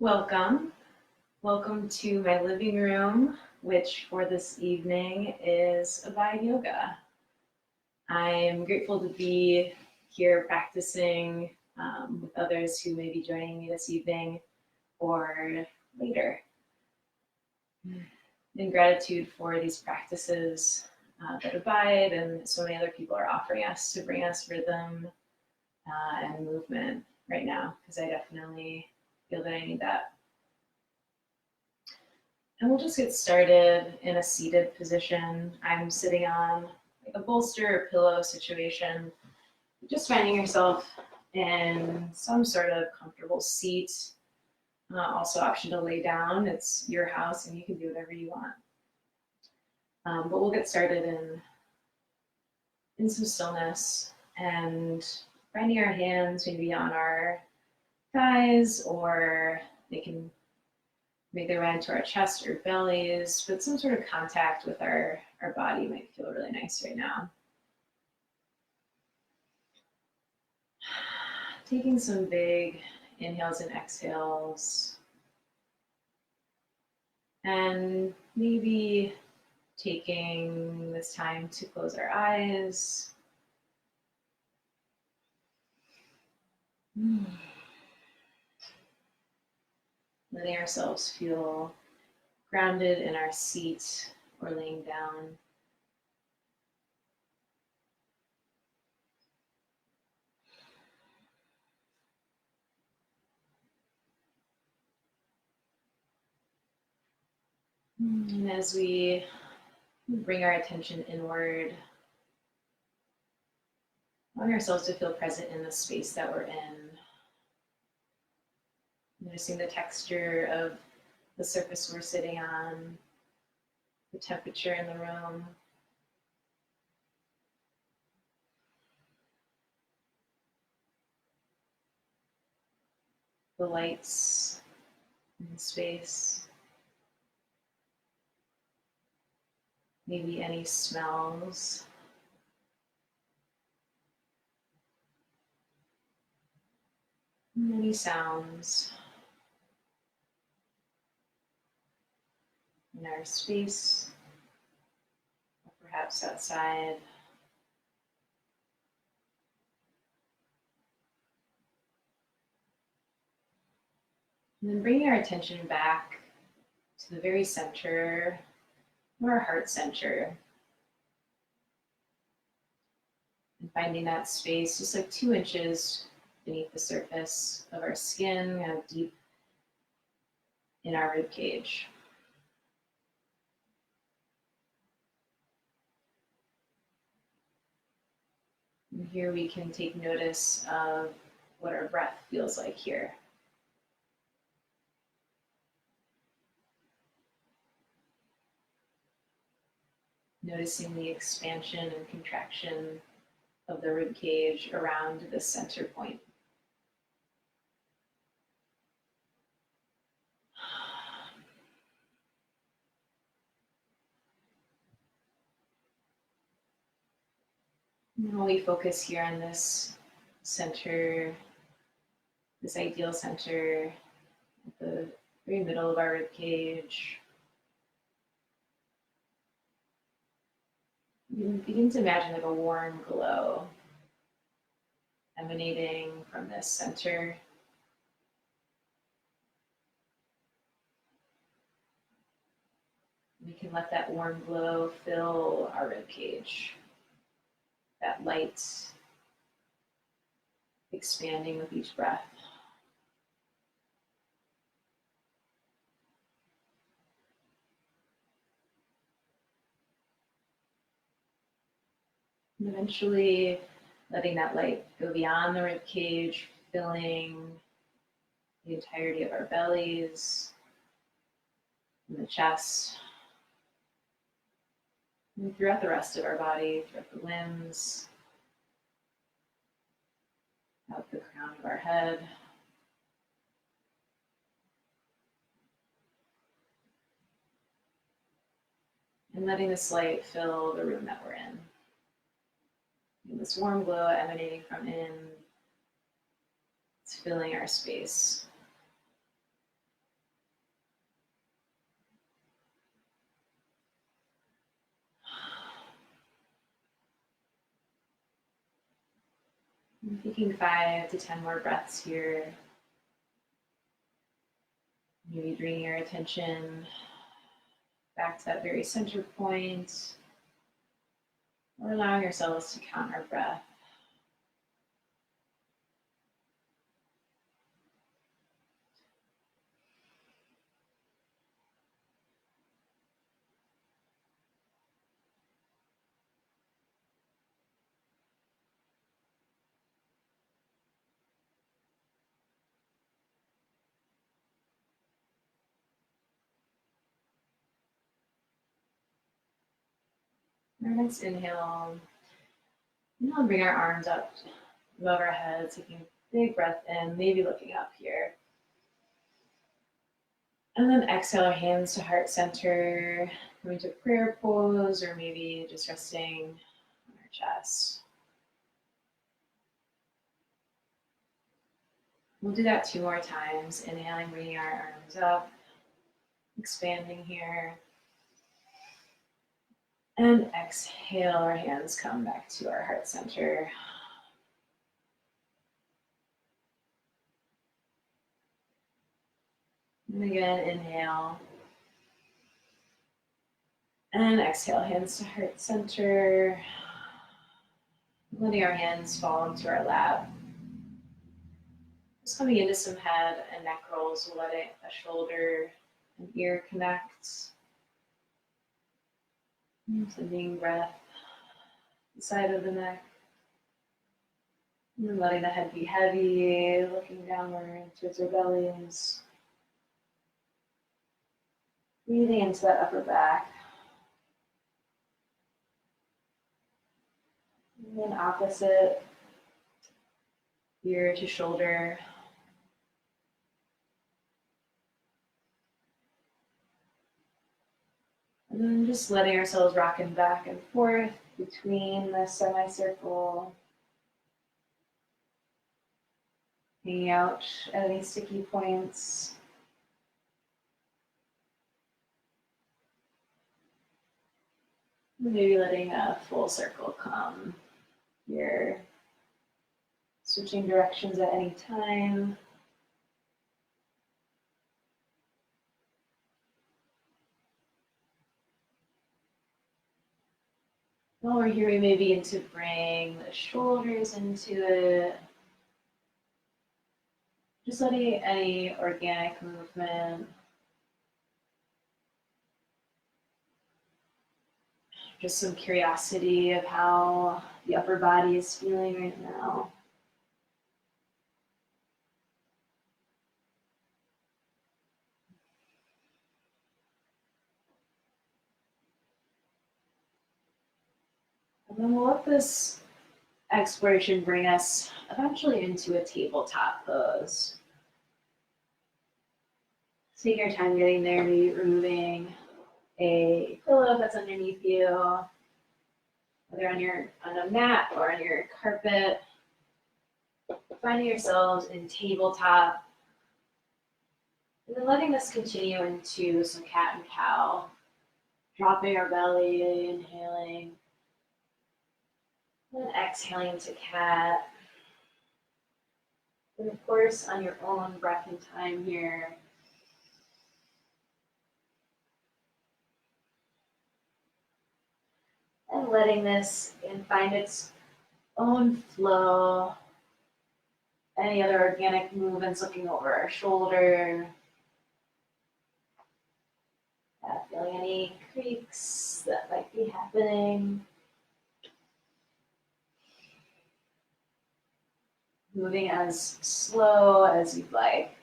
Welcome. Welcome to my living room, which for this evening is Abide Yoga. I'm grateful to be here practicing with others who may be joining me this evening or later. In gratitude for these practices that Abide and so many other people are offering us to bring us rhythm and movement right now, because I definitely feel that I need that. And we'll just get started in a seated position. I'm sitting on like a bolster or pillow situation, just finding yourself in some sort of comfortable seat. Also option to lay down. It's your house and you can do whatever you want. But we'll get started in some stillness and finding our hands maybe on our thighs, or they can make their way into our chest or bellies, but some sort of contact with our body might feel really nice right now. Taking some big inhales and exhales, and maybe taking this time to close our eyes. Letting ourselves feel grounded in our seat or laying down. And as we bring our attention inward, allowing ourselves to feel present in the space that we're in. Noticing the texture of the surface we're sitting on, the temperature in the room. The lights in the space. Maybe any smells. Any sounds in our space, or perhaps outside. And then bringing our attention back to the very center, or our heart center. And finding that space just like 2 inches beneath the surface of our skin, kind of deep in our rib cage. And here we can take notice of what our breath feels like here. Noticing the expansion and contraction of the rib cage around the center point. Now we focus here on this center, this ideal center at the very middle of our rib cage. You can begin to imagine like a warm glow emanating from this center. We can let that warm glow fill our rib cage. That light expanding with each breath. And eventually letting that light go beyond the rib cage, filling the entirety of our bellies, and the chest, and throughout the rest of our body, throughout the limbs, out the crown of our head. And letting this light fill the room that we're in. And this warm glow emanating from in, it's filling our space. I'm taking 5 to 10 more breaths here. Maybe bringing your attention back to that very center point, or allowing yourselves to count our breath. Our next inhale, we'll bring our arms up above our head, taking a big breath in, maybe looking up here. And then exhale our hands to heart center, going to prayer pose, or maybe just resting on our chest. We'll do that 2 more times. Inhaling, bringing our arms up, expanding here. And exhale, our hands come back to our heart center. And again, inhale. And exhale, hands to heart center. Letting our hands fall into our lap. Just coming into some head and neck rolls, we'll let a shoulder and ear connect. Sending breath inside of the neck. And letting the head be heavy, looking downward towards our bellies. Breathing into that upper back. And then opposite, ear to shoulder. And then just letting ourselves rocking back and forth between the semicircle. Hanging out at any sticky points. Maybe letting a full circle come here. Switching directions at any time. While we're here, we may begin to bring the shoulders into it. Just letting any organic movement. Just some curiosity of how the upper body is feeling right now. And then we'll let this exploration bring us eventually into a tabletop pose. Take your time getting there, maybe removing a pillow that's underneath you, whether on a mat or on your carpet. Finding yourselves in tabletop, and then letting this continue into some cat and cow. Dropping our belly, inhaling, and exhaling to cat. And of course, on your own breath and time here. And letting this find its own flow. Any other organic movements, looking over our shoulder. Feeling any creaks that might be happening. Moving as slow as you'd like.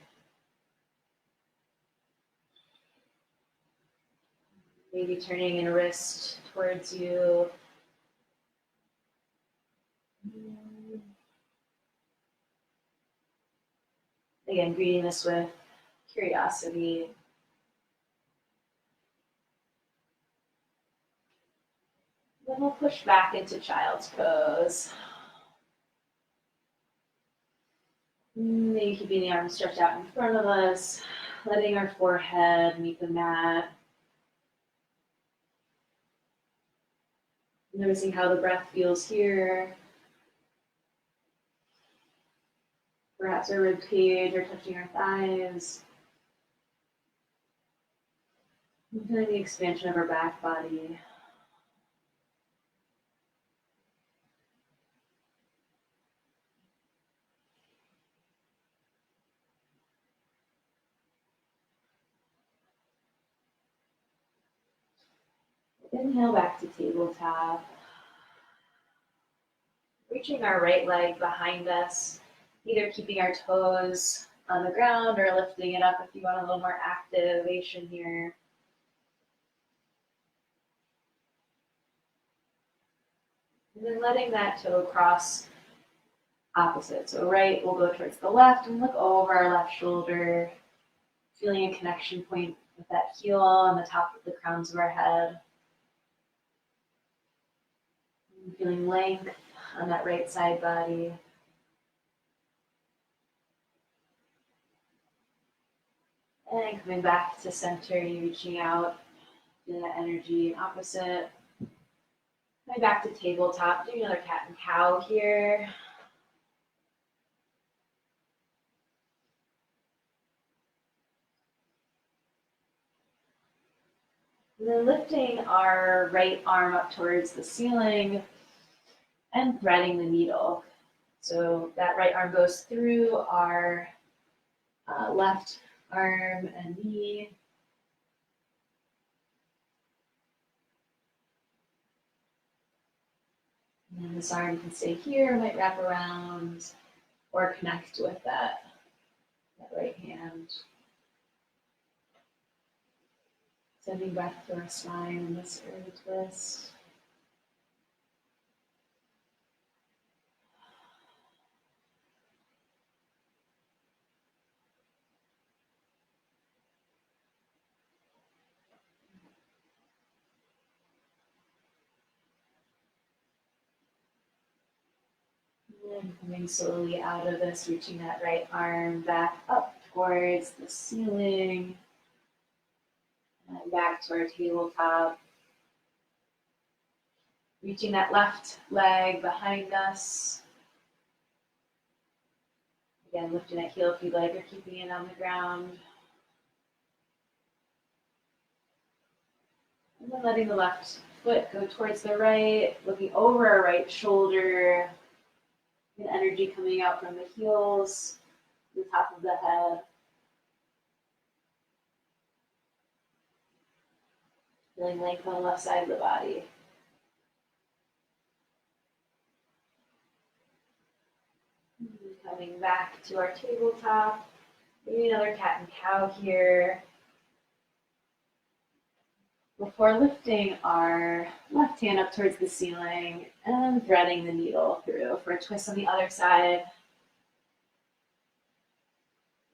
Maybe turning a wrist towards you. Again, greeting this with curiosity. Then we'll push back into child's pose. Maybe keeping the arms stretched out in front of us, letting our forehead meet the mat. Noticing how the breath feels here. perhaps our rib cage or touching our thighs. And feeling the expansion of our back body. Inhale back to tabletop. Reaching our right leg behind us, either keeping our toes on the ground or lifting it up if you want a little more activation here. And then letting that toe cross opposite. So right will go towards the left and look over our left shoulder, feeling a connection point with that heel on the top of the crowns of our head. And feeling length on that right side body. And coming back to center, you reaching out, feeling that energy and opposite. Coming back to tabletop, doing another cat and cow here. And then lifting our right arm up towards the ceiling and threading the needle. So that right arm goes through our left arm and knee. And then this arm can stay here, might wrap around or connect with that right hand. Sending back to our spine in this early twist. And coming slowly out of this, reaching that right arm back up towards the ceiling. And back to our tabletop. Reaching that left leg behind us. Again, lifting that heel if you'd like, or keeping it on the ground. And then letting the left foot go towards the right, looking over our right shoulder. And energy coming out from the heels, the top of the head. Feeling length on the left side of the body. Coming back to our tabletop. Maybe another cat and cow here. Before lifting our left hand up towards the ceiling and threading the needle through for a twist on the other side.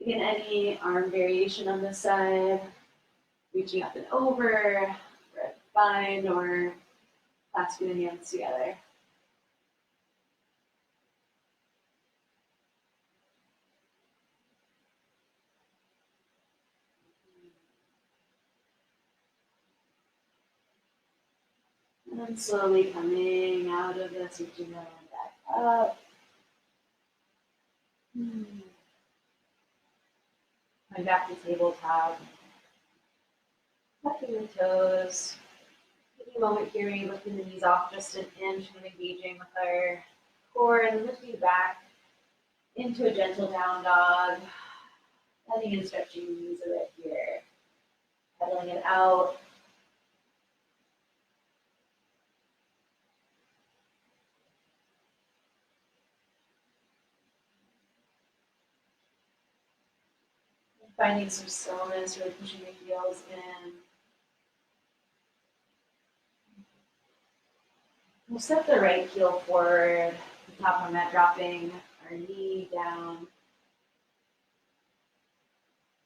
Again, any arm variation on this side. Reaching up and over, for a bind, or clasping the hands together. And then slowly coming out of this, reaching the hand back up. Coming back to tabletop. Tucking the toes. Taking a moment here, maybe lifting the knees off just an inch and engaging with our core, and then lifting back into a gentle down dog. Letting and stretching the knees a bit here. Pedaling it out. Finding some stillness, really pushing the heels in. We'll step the right heel forward, the top of our mat dropping our knee down.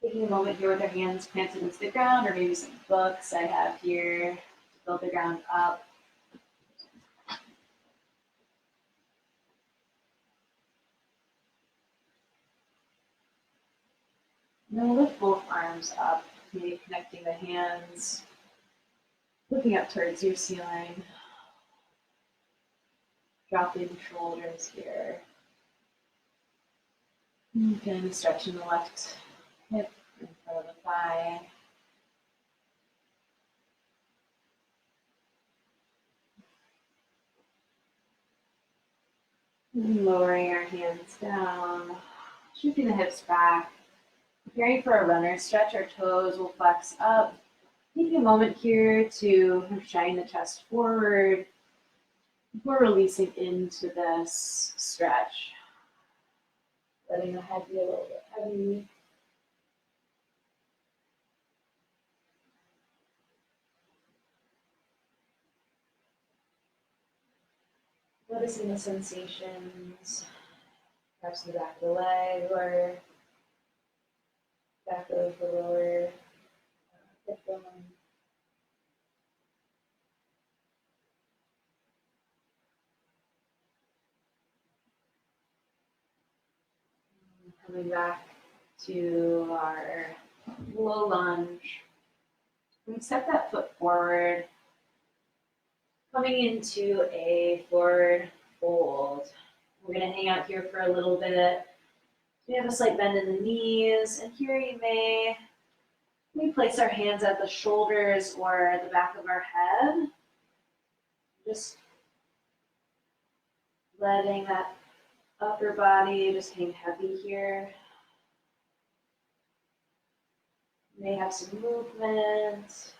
Taking a moment here with our hands planted into the ground, or maybe some books I have here to build the ground up. And then we'll lift both arms up, maybe connecting the hands, looking up towards your ceiling. Dropping the shoulders here. Feeling the stretch in the left hip in front of the thigh. And lowering our hands down, shifting the hips back. Preparing for a runner stretch, our toes will flex up. Taking a moment here to shine the chest forward before releasing into this stretch. Letting the head be a little bit heavy. Noticing the sensations, perhaps in the back of the leg or back of the lower hip bone. Coming back to our low lunge. We step that foot forward, coming into a forward fold. We're going to hang out here for a little bit. We have a slight bend in the knees, and here you may place our hands at the shoulders or the back of our head. Just letting that upper body just hang heavy here. You may have some movement.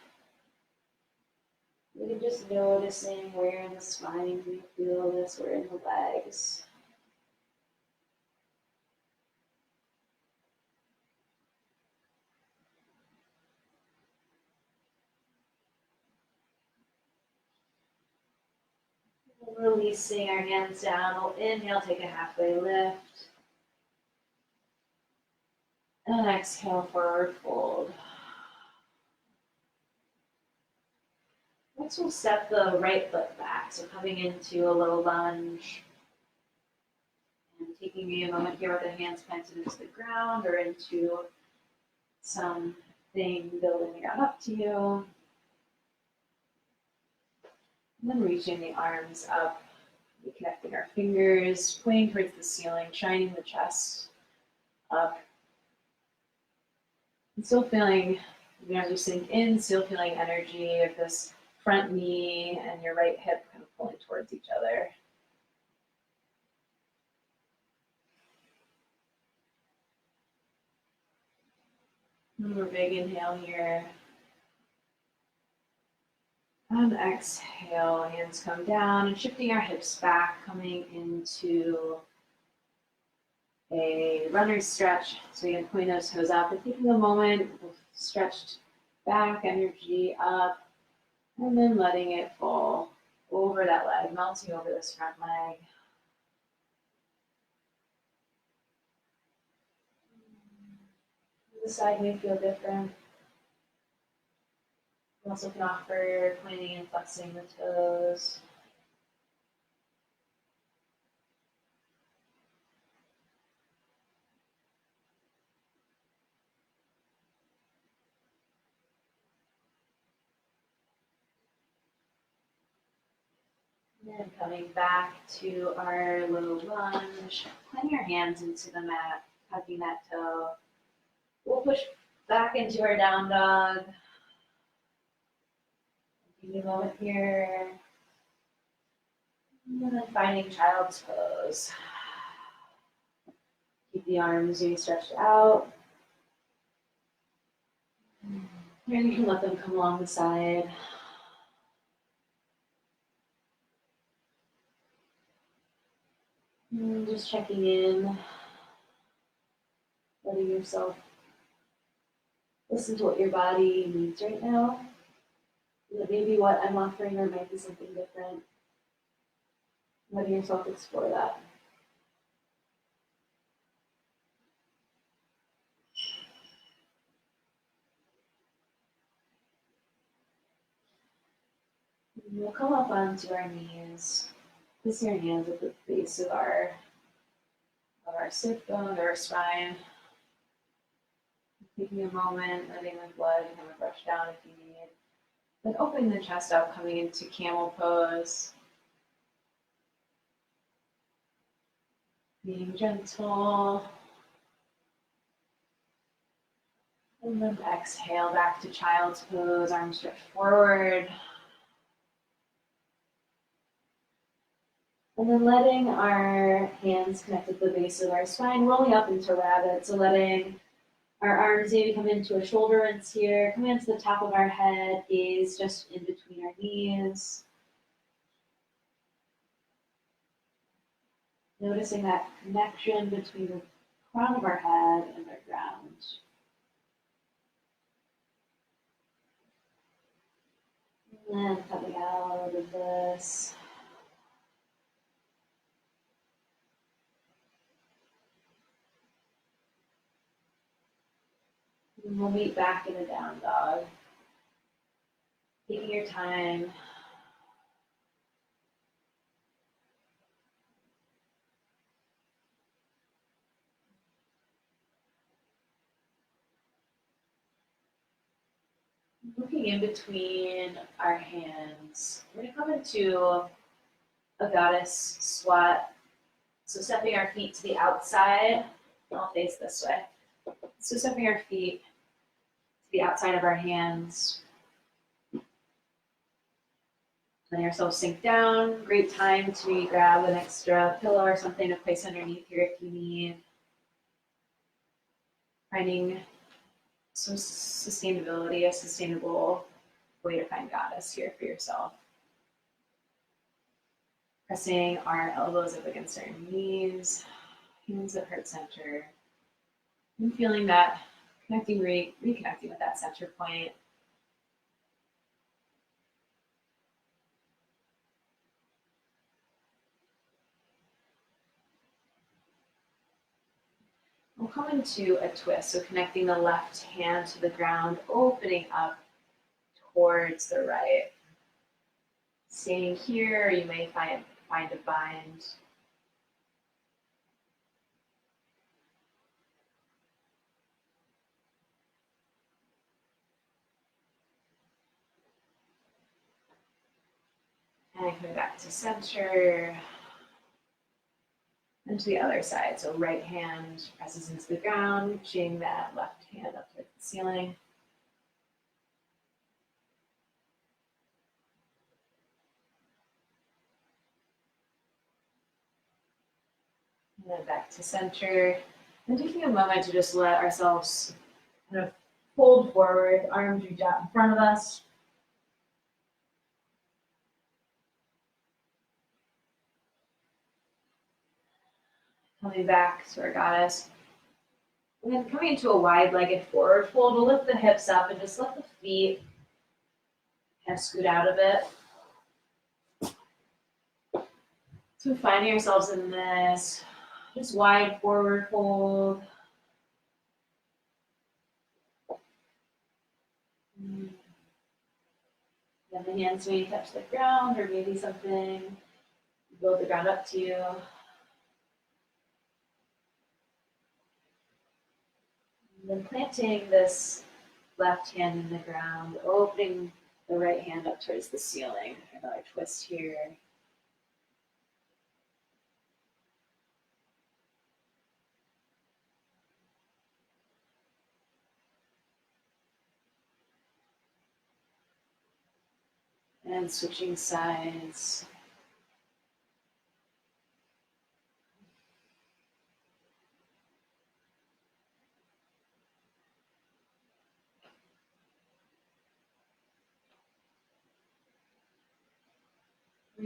Maybe just noticing where in the spine do you feel this, where in the legs. Releasing our hands down. We'll inhale, take a halfway lift. And exhale, forward fold. Next, we'll step the right foot back. So coming into a low lunge. And taking a moment here with the hands planted into the ground or into something building the ground up to you. And then reaching the arms up, connecting our fingers, pointing towards the ceiling, shining the chest up. And still feeling, as you sink in, still feeling energy of this front knee and your right hip kind of pulling towards each other. One more big inhale here. And exhale, hands come down and shifting our hips back, coming into a runner's stretch. So you can point those toes up and taking a moment, stretched back, energy up, and then letting it fall over that leg, melting over this front leg. The side may feel different. You also can offer pointing and flexing the toes. And then coming back to our low lunge, planting our hands into the mat, tucking that toe. We'll push back into our down dog. Give me a moment here. And then finding child's pose. Keep the arms being stretched out. And you can let them come along the side. And just checking in, letting yourself listen to what your body needs right now. That maybe what I'm offering there might be something different. Letting yourself explore that. And we'll come up onto our knees. Placing our hands at the base of our sit bone or our spine. Taking a moment, letting the blood kind of rush down if you need. Then opening the chest up, coming into camel pose. Being gentle. And then exhale back to child's pose, arms stretch forward. And then letting our hands connect at the base of our spine, rolling up into rabbit. So letting our arms maybe come into a shoulder rinse here, come into the top of our head, gaze just in between our knees. Noticing that connection between the crown of our head and our ground. And then coming out of this. And we'll meet back in a down dog. Taking your time. Looking in between our hands, we're going to come into a goddess squat. So stepping our feet to the outside, I'll face this way. So stepping our feet to the outside of our hands. Letting ourselves sink down. Great time to maybe grab an extra pillow or something to place underneath here if you need. Finding some sustainability, a sustainable way to find goddess here for yourself. Pressing our elbows up against our knees, hands at heart center, and feeling that connecting, reconnecting with that center point. We'll come into a twist, so connecting the left hand to the ground, opening up towards the right. Staying here, you may find a bind. And coming back to center. And to the other side, so right hand presses into the ground, reaching that left hand up towards the ceiling. And then back to center. And taking a moment to just let ourselves kind of fold forward, arms reach out in front of us. Coming back to our goddess. And then coming into a wide-legged forward fold, we'll lift the hips up and just let the feet kind of scoot out a bit. So finding ourselves in this just wide forward fold. Then the hands may touch the ground or maybe something, build the ground up to you. And then planting this left hand in the ground, opening the right hand up towards the ceiling. Another twist here. And switching sides.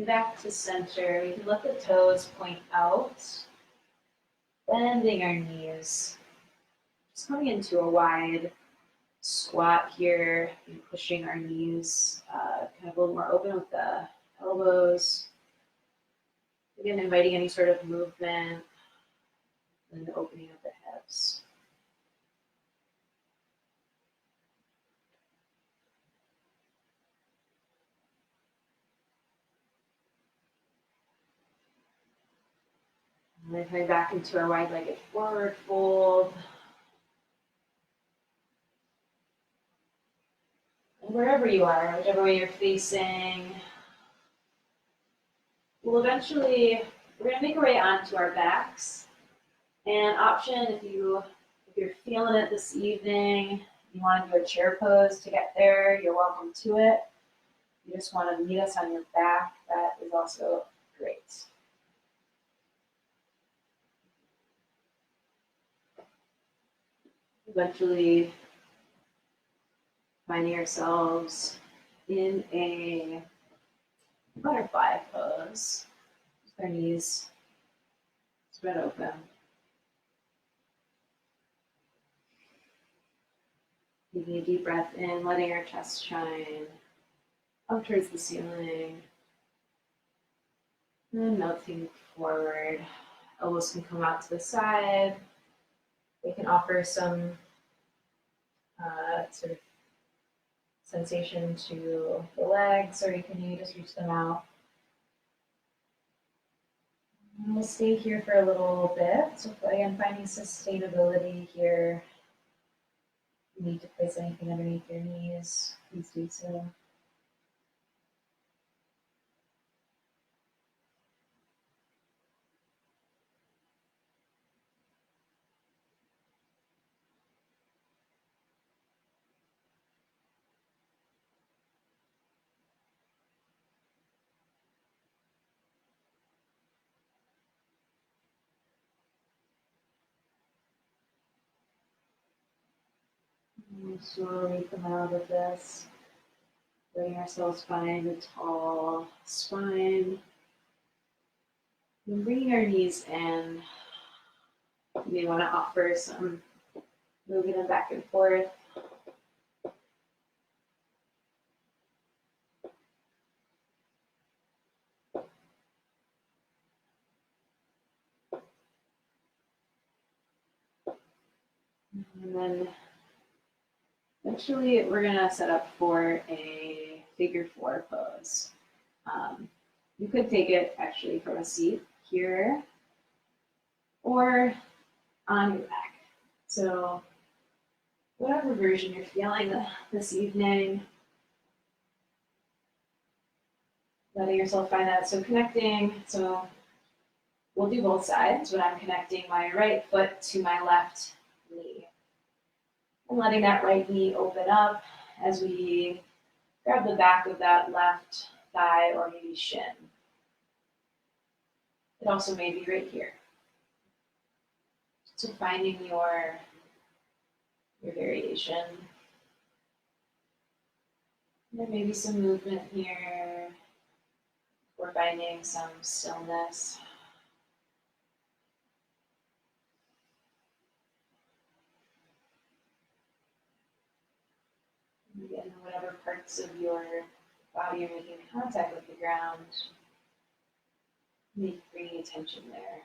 Back to center. We can let the toes point out, bending our knees. Just coming into a wide squat here, and pushing our knees kind of a little more open with the elbows. Again, inviting any sort of movement and opening of the hips. And then coming back into our wide-legged forward fold. And wherever you are, whichever way you're facing, we're going to make our way onto our backs. And option, if you're feeling it this evening, You want to do a chair pose to get there, you're welcome to it. You just want to meet us on your back, that is also great. Eventually finding ourselves in a butterfly pose with our knees spread open. Taking a deep breath in, letting our chest shine up towards the ceiling. And melting forward. Elbows can come out to the side. They can offer some sort of sensation to the legs, or you can just reach them out. And we'll stay here for a little bit. So again, finding sustainability here. If you need to place anything underneath your knees, please do so. And slowly come out of this, letting ourselves find a tall spine. And bringing our knees in. You may want to offer some moving them back and forth. And then eventually we're going to set up for a figure four pose. You could take it actually from a seat here or on your back. So whatever version you're feeling this evening, letting yourself find that. So connecting, so we'll do both sides, but I'm connecting my right foot to my left knee. And letting that right knee open up as we grab the back of that left thigh or maybe shin. It also may be right here. So finding your variation. There may be some movement here. We're finding some stillness. Again, whatever parts of your body are making contact with the ground, bringing attention there.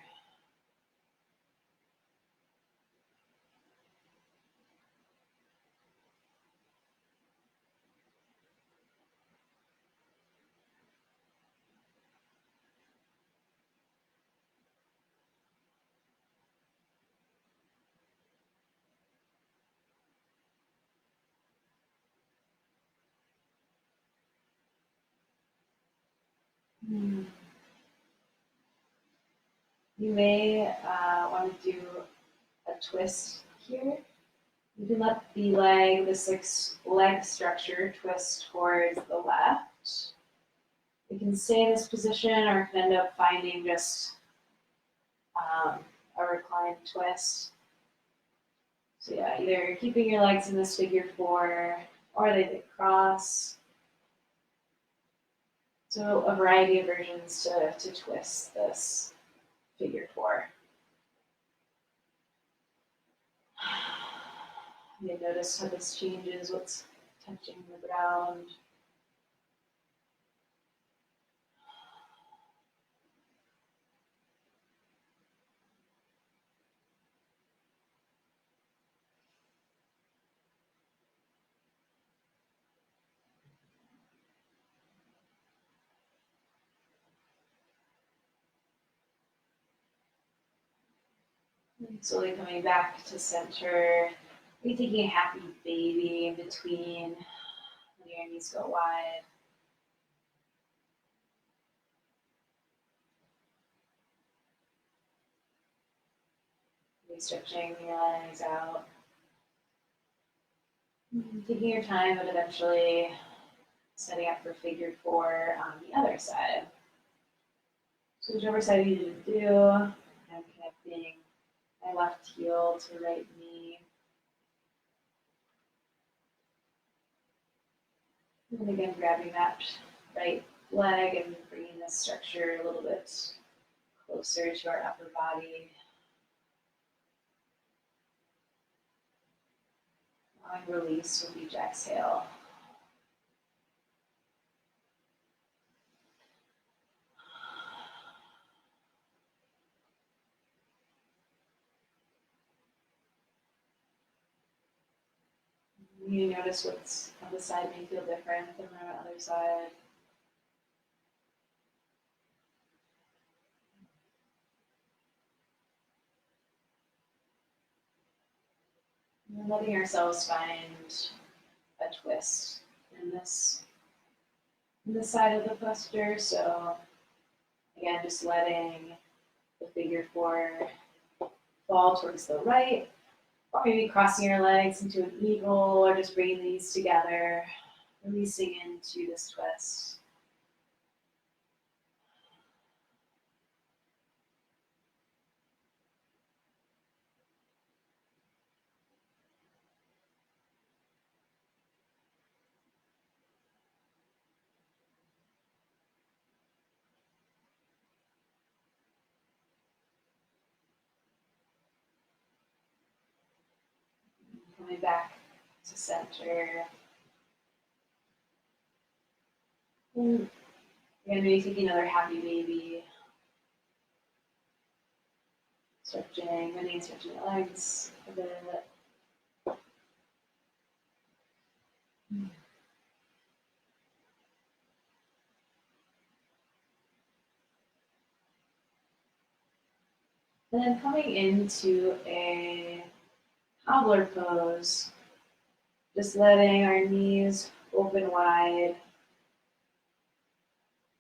You may want to do a twist here. You can let the leg, this leg structure, twist towards the left. You can stay in this position or can end up finding just a reclined twist. So yeah, either keeping your legs in this figure four or they could cross. So a variety of versions to twist this figure four. You may notice how this changes, what's touching the ground. And slowly coming back to center. Maybe taking a happy baby in between. Letting your knees go wide. Maybe stretching your legs out. Taking your time, but eventually setting up for figure four on the other side. So whichever side you need to do, I'm connecting my left heel to right knee. And again, grabbing that right leg and bringing this structure a little bit closer to our upper body. Allowing release with each exhale. You notice what's on the side may feel different than the other side. And letting ourselves find a twist in this side of the posture. So again, just letting the figure four fall towards the right, or maybe crossing your legs into an eagle, or just bringing these together, releasing into this twist. Coming back to center. And again, maybe taking another happy baby. Stretching, running, stretching the legs a bit. And then coming into a cobbler pose, just letting our knees open wide.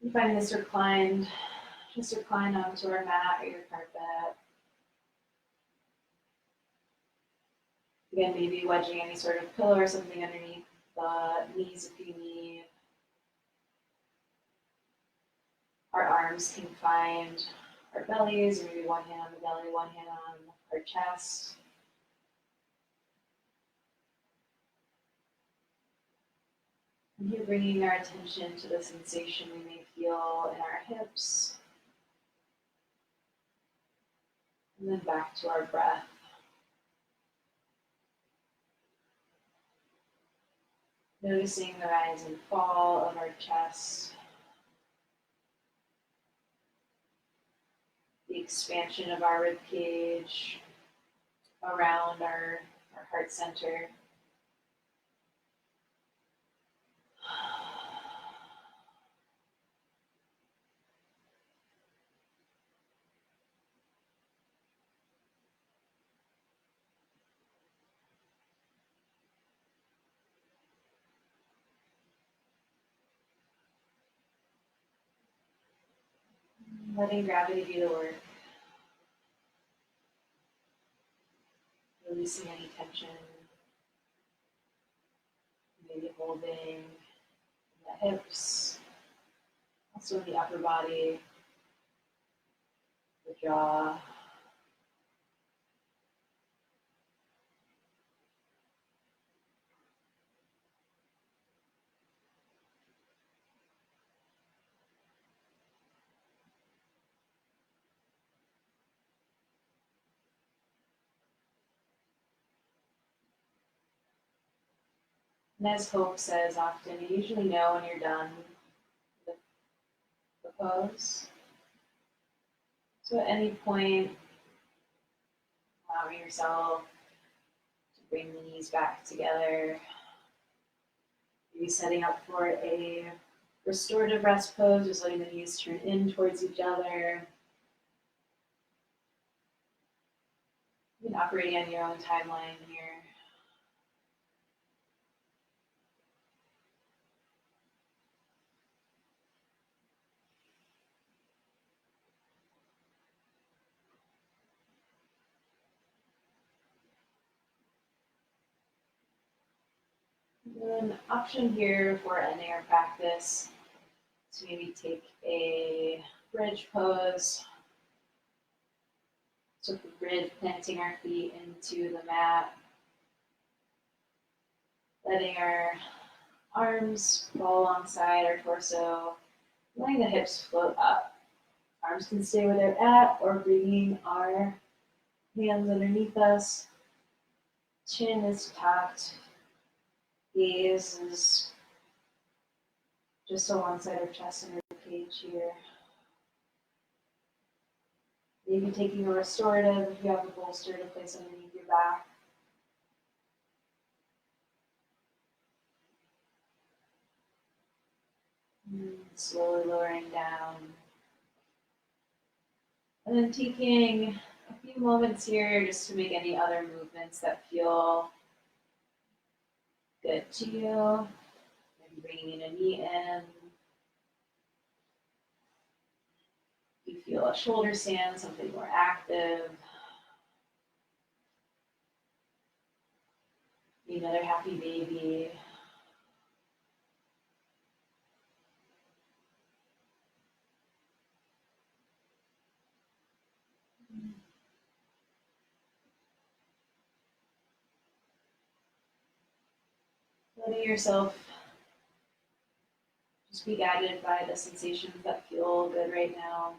You find this reclined, just recline onto our mat or your carpet. Again, maybe wedging any sort of pillow or something underneath the knees if you need. Our arms can find our bellies, or maybe one hand on the belly, one hand on our chest. And here bringing our attention to the sensation we may feel in our hips. And then back to our breath. Noticing the rise and fall of our chest. The expansion of our rib cage around our heart center. Letting gravity do the work. Releasing any tension. Maybe holding the hips, also in the upper body, the jaw. And as Hope says often, you usually know when you're done with the pose. So at any point, allowing yourself to bring the knees back together. Maybe setting up for a restorative rest pose, just letting the knees turn in towards each other. You can operate on your own timeline here. An option here for ending our practice to maybe take a bridge pose. So the bridge, planting our feet into the mat, letting our arms fall alongside our torso, letting the hips float up. Arms can stay where they're at, or bringing our hands underneath us. Chin is tucked. Gaze is just on one side of chest and rib cage here. Maybe taking a restorative if you have a bolster to place underneath your back. And slowly lowering down. And then taking a few moments here just to make any other movements that feel good to you. Maybe bringing a knee in. You feel a shoulder stand, something more active. Another happy baby. Letting yourself just be guided by the sensations that feel good right now.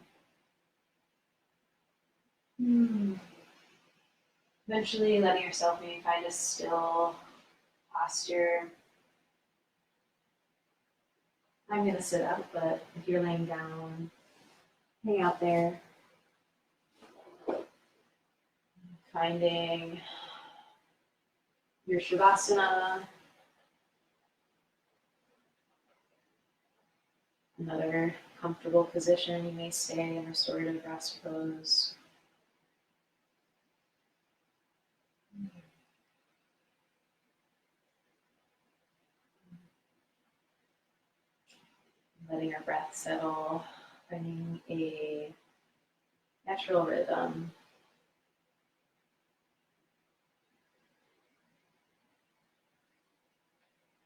Eventually letting yourself maybe find a still posture. I'm going to sit up, but if you're laying down, hang out there. Finding your Shavasana. Another comfortable position. You may stay in restorative rest pose. Letting our breath settle, finding a natural rhythm.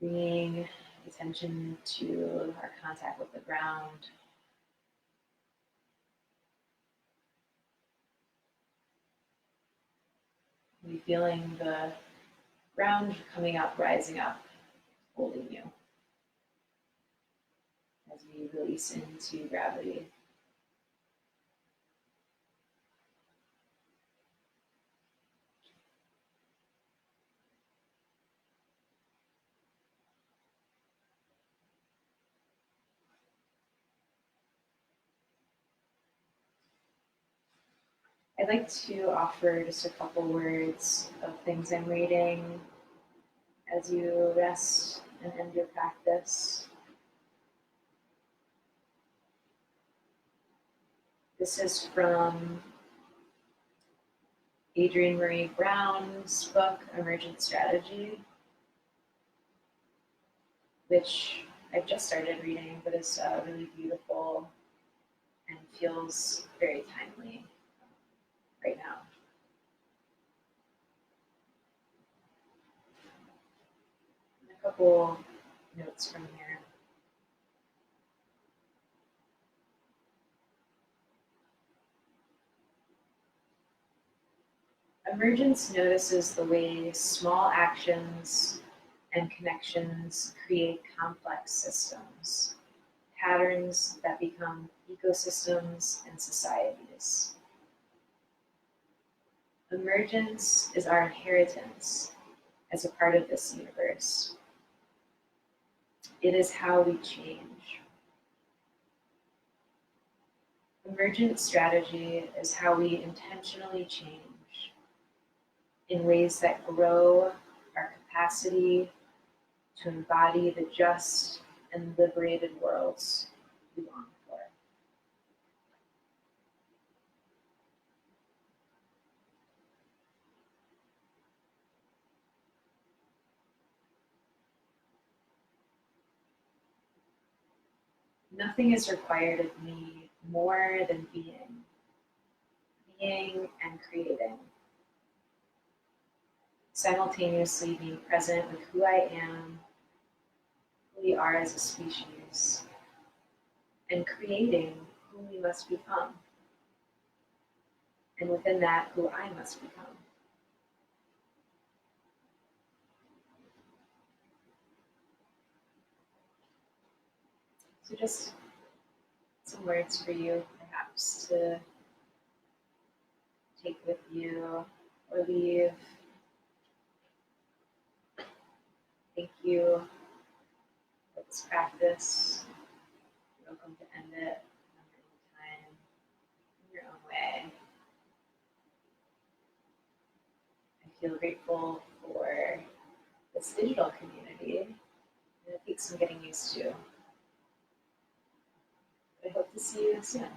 Bringing attention to our contact with the ground. Maybe feeling the ground coming up, rising up, holding you as we release into gravity. I'd like to offer just a couple words of things I'm reading as you rest and end your practice. This is from Adrienne Marie Brown's book, Emergent Strategy, which I've just started reading, but is really beautiful and feels very timely right now. And a couple notes from here. Emergence notices the way small actions and connections create complex systems, patterns that become ecosystems and societies. Emergence is our inheritance as a part of this universe. It is how we change. Emergent strategy is how we intentionally change in ways that grow our capacity to embody the just and liberated worlds we long for. Nothing is required of me more than being and creating. Simultaneously being present with who I am who we are as a species and creating who we must become. And within that, who I must become. So just some words for you, perhaps, to take with you or leave. Thank you for this practice. You're welcome to end it time in your own way. I feel grateful for this digital community, and it takes some getting used to. But I hope to see you soon.